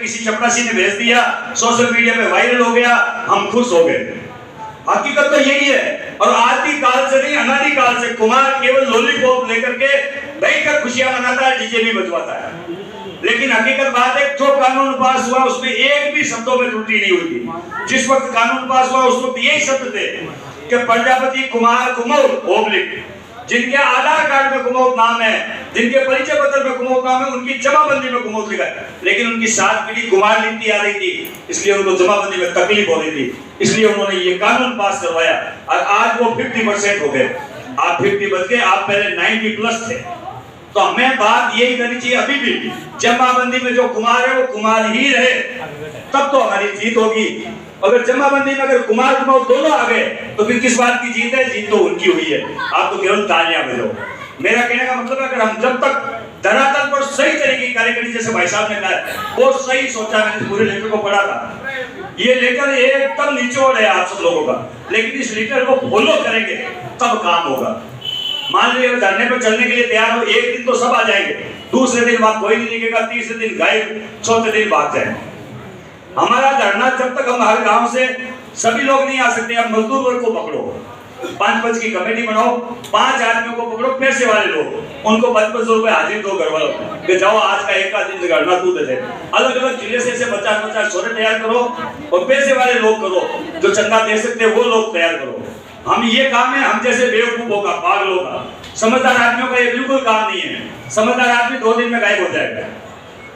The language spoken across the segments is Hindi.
किसी चपरासी ने भेज दिया, सोशल मीडिया पे वायरल हो गया, हम खुश हो गए। हकीकत तो यही है। और आदि काल से नहीं, अनादि काल से कुमार केवल लॉलीपॉप लेकर के बैठकर खुशियां मनाता है, डीजे भी बजवाता है। लेकिन हकीकत बात है, जो कानून पास हुआ उसमें एक भी शब्दों में त्रुटि नहीं हुई थी। जिस वक्त कानून पास हुआ उस वक्त यही शब्द थे कि प्रजापति कुमार कुमौत ओब्लिक, जिनके आधार कार्ड में कुमौत नाम है, जिनके परिचय पत्र में कुमौत नाम है, उनकी जमाबंदी में कुमौत लिखा है। लेकिन उनकी 7 पीढ़ी कुमार लिखती आ रही थी, इसलिए उनको जमाबंदी में तकलीफ हो रही थी, इसलिए उन्होंने ये कानून पास करवाया। और आज वो 50% हो गए। आप 50 बच गए, आप पहले 90 प्लस थे। तो हमें बात यही करनी चाहिए, अभी भी जमाबंदी में जो कुमार है वो कुमार ही रहे, तब तो हमारी जीत होगी। अगर जमाबंदी में अगर कुमार कुमार दोनों आ गए तो फिर किस बात की जीत है? जीत तो उनकी हुई है, आप तो केवल तालियां बजाओ। मेरा कहने का मतलब है, अगर हम जब तक धरातल पर सही तरीके की कार्यकर्ता, जैसे भाई साहब ने कहा, वो सही सोचा। मैंने पूरे लेटर को पढ़ा था, ये लेटर एकदम निचोड़ है आप सब लोगों का, लेकिन इस लेटर को फॉलो करेंगे तब काम होगा। मान लीजिए धरने पर चलने के लिए तैयार हो, एक दिन तो सब आ जाएंगे, दूसरे दिन वहां कोई नहीं दिखेगा, तीसरे दिन गायब, चौथे दिन भाग जाएंगे। हमारा धरना जब तक हम हर गांव से सभी लोग नहीं आ सकते, हम मजदूर वर्ग को पकड़ो, 5-5 की कमेटी बनाओ, 5 आदमियों को पकड़ो, पैसे वाले लोग, उनको 55 रुपए हाजिर दो घर वालों के, जाओ आज का एक दिन धरना तू दे दे। अलग अलग जिले से 50-50 छोरे तैयार करो और पैसे वाले लोग करो, जो चंदा दे सकते वो लोग तैयार करो। हम ये काम है, हम जैसे बेवकूफों का, पागलों का, समझदार आदमियों का ये बिल्कुल काम नहीं है। समझदार आदमी 2 दिन में गायब हो जाएगा।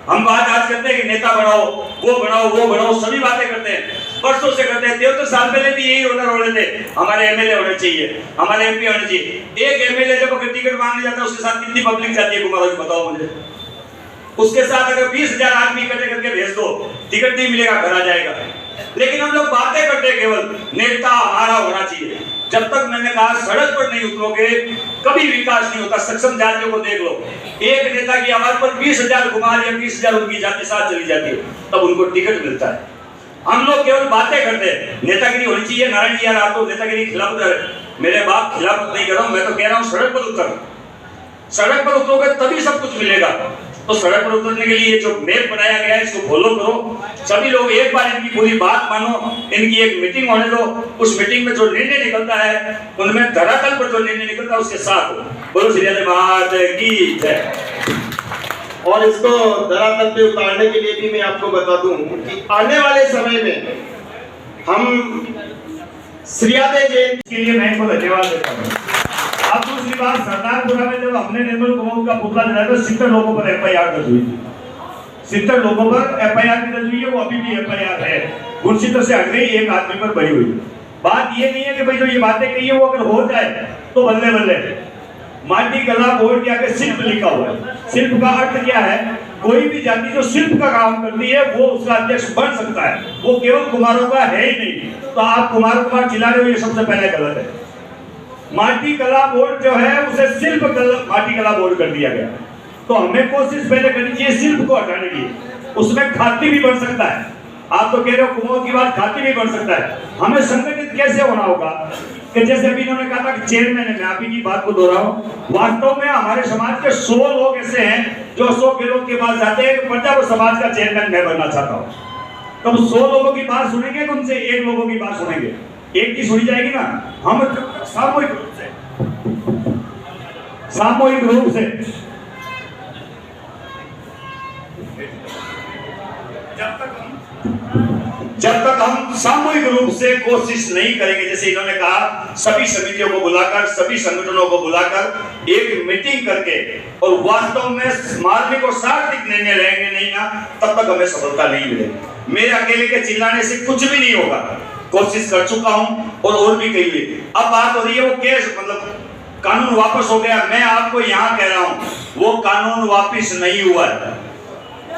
हम बात आज करते हैं कि नेता बनाओ, वो बनाओ, वो बनाओ, सभी बातें करते हैं, वर्षों से करते हैं। 73 साल पहले भी यही ऑर्डर हो रहे थे, हमारे एमएलए होने चाहिए, हमारे एमपी होने चाहिए। एक एमएलए जब अगर टिकट मांगने जाता है, उसके साथ कितनी पब्लिक जाती है कुमारों की, बताओ मुझे। उसके साथ अगर 20,000 आदमी इकट्ठे करके भेज दो, टिकट नहीं मिलेगा, घर आ जाएगा। लेकिन हम लोग बातें करते हैं, केवल नेता हमारा होना चाहिए। जब तक मैंने कहा सड़क पर नहीं उतरोगे कभी विकास नहीं होता। सक्षम जातियों को देख लो, एक नेता की आवाज पर 20,000 कुमार या 20,000 उनकी जाति साथ चली जाती है, तब उनको टिकट मिलता है। हम लोग केवल बातें करते हैं, नेतागिरी होनी चाहिए। नारायण जी यार, आप तो नेतागिरी खिलाफ कर, मेरे बाप खिलाफ नहीं कर रहा हूं, मैं तो कह रहा हूं सड़क पर उतर, सड़क पर उतरोगे तभी सब कुछ मिलेगा। तो सड़क पर उतरने के लिए जो मैप बनाया गया है, इसको फॉलो करो। सभी लोग एक बार इनकी पूरी बात मानो, इनकी एक मीटिंग होने दो, उस मीटिंग में जो निर्णय निकलता है, उनमें धरातल पर जो निर्णय निकलता है उसके साथ हो। बोलो श्री राधे माता की जय। और इसको धरातल पे उतारने के लिए भी मैं आपको बता दूं कि आने वाले समय में हम श्री राधे जयंती के लिए मैं इनको धन्यवाद देता हूँ। अब दूसरी बात, सरदारपुरा में जब हमने निर्मल कुमार का पुतला जलाया तो 70 लोगों पर एफआईआर दर्ज हुई थी। 70 लोगों पर एफआईआर दर्ज हुई है, वो अभी भी एफआईआर है। गुरसितर से हट गई, एक आदमी पर बड़ी हुई। बात ये नहीं है कि भाई जो ये बातें कही है वो अगर हो जाए तो बल्ले बल्ले। माटी कला बोर्ड के आगे शिल्प लिखा हुआ है। शिल्प का अर्थ क्या है? कोई भी जाति जो शिल्प का काम करती है वो उसका अध्यक्ष बन सकता है, वो केवल कुमारों का है ही नहीं। तो आप कुमार चिल्ला रहे हो, ये सबसे पहले गलत है। माटी कला बोर्ड जो है उसे शिल्प माटी कला बोर्ड कर दिया गया। तो हमें कोशिश पहले करनी चाहिए शिल्प को हटाने की। उसमें खाती भी बन सकता है। आप तो कह रहे हो कुमाऊं की बात, खाती भी बन सकता है। हमें संगठित कैसे होना होगा कि जैसे अभी इन्होंने कहा था कि चेयरमैन है, मैं आप ही की बात को दोहराऊं, वास्तव में हमारे समाज के 100 लोग ऐसे हैं जो 100 के लोग के पास जाते हैं कि पंजाब समाज का चेयरमैन मैं बनना चाहता हूँ। तो 100 लोगों की बात सुनेंगे कि उनसे 1 लोगों की बात सुनेंगे? एक की सुनी जाएगी ना। हम सामूहिक रूप से जब तक हम सामूहिक रूप से कोशिश नहीं करेंगे, जैसे इन्होंने कहा सभी समितियों को बुलाकर, सभी संगठनों को बुलाकर एक मीटिंग करके और वास्तव में मार्मिक और सार्थक निर्णय लेंगे नहीं ना, तब तक हमें सफलता नहीं मिलेगी। मेरे अकेले के चिल्लाने से कुछ भी नहीं होगा। कोशिश कर चुका हूं और भी कही हुई। अब बात हो रही है वो केस, मतलब कानून वापस हो गया। मैं आपको यहाँ कह रहा हूं वो कानून वापस नहीं हुआ है।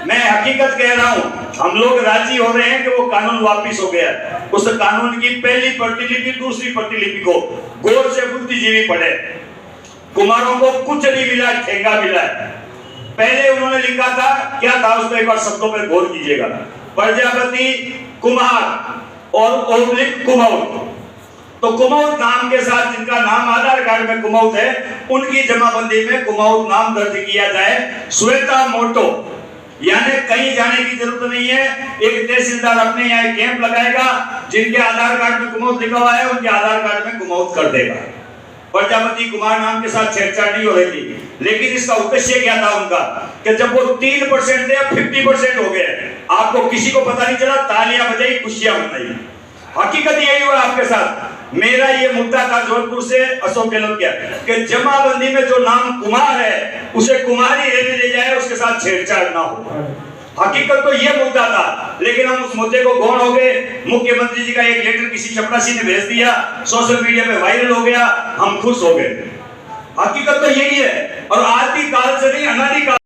मैं हकीकत कह रहा हूं, हम लोग राजी हो रहे हैं कि वो कानून वापस हो गया। उस कानून की पहली प्रतिलिपि दूसरी प्रतिलिपि को गौर से बुद्धिजीवी पढ़े। कुमारों को कुछ नहीं मिला, ठेंगा मिला है। पहले उन्होंने लिखा था, क्या था उसको एक बार शब्दों पर गौर कीजिएगा, प्रजापति कुमार और ओब्लिक कुमौत। तो कुमौत नाम के साथ जिनका नाम आधार कार्ड में कुमौत है, उनकी जमाबंदी में कुमौत नाम दर्ज किया जाए। श्वेता मोटो यानी कहीं जाने की जरूरत नहीं है। एक तहसीलदार अपने यहाँ एक कैंप लगाएगा, जिनके आधार कार्ड में कुमौत लिखा हुआ है उनके आधार कार्ड में कुमौत कर देगा। प्रजापति कुमार नाम के साथ छेड़छाड़ नहीं हो रही थी, लेकिन इसका उद्देश्य क्या था उनका कि जब वो 3% थे 50% हो गए, आपको किसी को पता नहीं चला, तालियां बजाई, खुशियां मनाई। हकीकत यही हुआ आपके साथ। मेरा ये मुद्दा था जोधपुर से अशोक गहलोत क्या कि जमाबंदी में जो नाम कुमार है उसे कुमारी रहने ले जाए, उसके साथ छेड़छाड़ ना हो। हकीकत तो ये मुद्दा था, लेकिन हम उस मुद्दे को गौण हो गए। मुख्यमंत्री जी का एक लेटर किसी चपरासी ने भेज दिया, सोशल मीडिया पे वायरल हो गया, हम खुश हो गए। हकीकत तो यही है, और आदि काल से नहीं अनादि काल